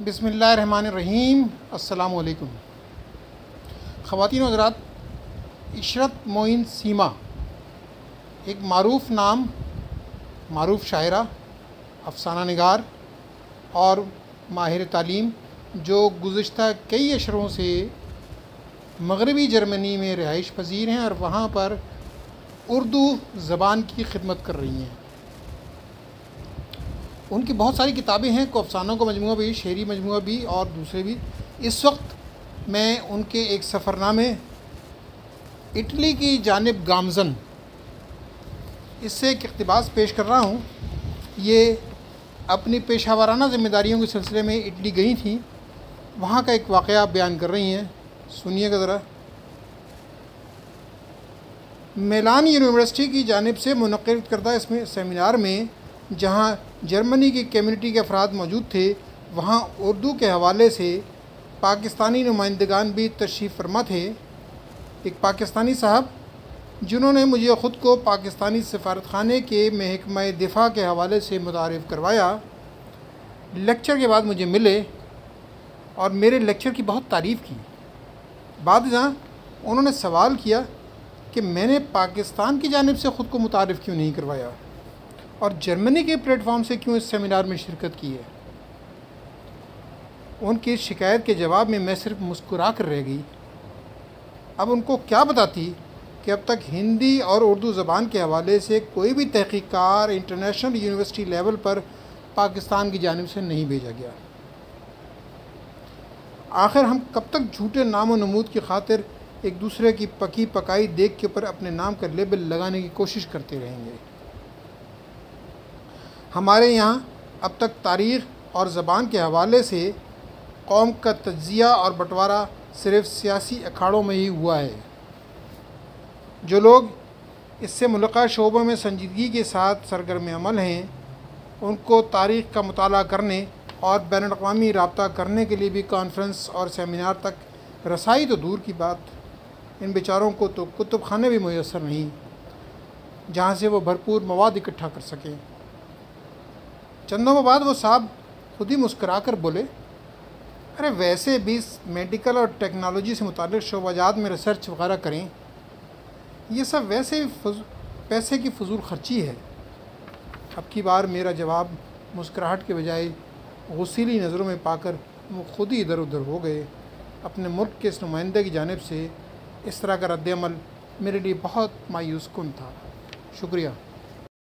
بسم اللہ الرحمن الرحیم۔ السلام علیکم خواتین و حضرات، عشرت معین سیما ایک معروف نام، معروف شاعرہ، افسانہ نگار اور ماہر تعلیم جو گزشتہ کئی اشروں سے مغربی جرمنی میں رہائش پذیر ہیں اور وہاں پر اردو زبان کی خدمت کر رہی ہیں۔ ان کی بہت ساری کتابیں ہیں، کو افسانوں کا مجموعہ بھی، شعری مجموعہ بھی اور دوسرے بھی۔ اس وقت میں ان کے ایک سفر نامے اٹلی کی جانب گامزن، اس سے ایک اقتباس پیش کر رہا ہوں۔ یہ اپنی پیشہ ورانہ ذمہ داریوں کے سلسلے میں اٹلی گئی تھیں، وہاں کا ایک واقعہ بیان کر رہی ہیں، سنیے گا ذرا۔ میلان یونیورسٹی کی جانب سے منعقد کردہ اس سیمینار میں جہاں جرمنی کی کمیونٹی کے افراد موجود تھے، وہاں اردو کے حوالے سے پاکستانی نمائندگان بھی تشریف فرما تھے۔ ایک پاکستانی صاحب جنہوں نے مجھے خود کو پاکستانی سفارت خانے کے محکمہ دفاع کے حوالے سے متعارف کروایا، لیکچر کے بعد مجھے ملے اور میرے لیکچر کی بہت تعریف کی۔ بعد ازاں انہوں نے سوال کیا کہ میں نے پاکستان کی جانب سے خود کو متعارف کیوں نہیں کروایا اور جرمنی کے پلیٹ فارم سے کیوں اس سیمینار میں شرکت کی ہے۔ ان کی شکایت کے جواب میں صرف مسکرا کر رہ گئی۔ اب ان کو کیا بتاتی کہ اب تک ہندی اور اردو زبان کے حوالے سے کوئی بھی تحقیق کار انٹرنیشنل یونیورسٹی لیول پر پاکستان کی جانب سے نہیں بھیجا گیا۔ آخر ہم کب تک جھوٹے نام و نمود کی خاطر ایک دوسرے کی پکی پکائی دیکھ کے اوپر اپنے نام کا لیبل لگانے کی کوشش کرتے رہیں گے؟ ہمارے یہاں اب تک تاریخ اور زبان کے حوالے سے قوم کا تجزیہ اور بٹوارہ صرف سیاسی اکھاڑوں میں ہی ہوا ہے۔ جو لوگ اس سے ملحقہ شعبوں میں سنجیدگی کے ساتھ سرگرم عمل ہیں، ان کو تاریخ کا مطالعہ کرنے اور بین الاقوامی رابطہ کرنے کے لیے بھی کانفرنس اور سیمینار تک رسائی تو دور کی بات، ان بیچاروں کو تو کتب خانے بھی میسر نہیں جہاں سے وہ بھرپور مواد اکٹھا کر سکیں۔ چندوں بعد وہ صاحب خود ہی مسکرا کر بولے، ارے ویسے بھی میڈیکل اور ٹیکنالوجی سے متعلق شعبہ جات میں ریسرچ وغیرہ کریں، یہ سب ویسے پیسے کی فضول خرچی ہے۔ اب کی بار میرا جواب مسکراہٹ کے بجائے غصیلی نظروں میں پا کر وہ خود ہی ادھر ادھر ہو گئے۔ اپنے ملک کے اس نمائندے کی جانب سے اس طرح کا رد عمل میرے لیے بہت مایوس کن تھا۔ شکریہ۔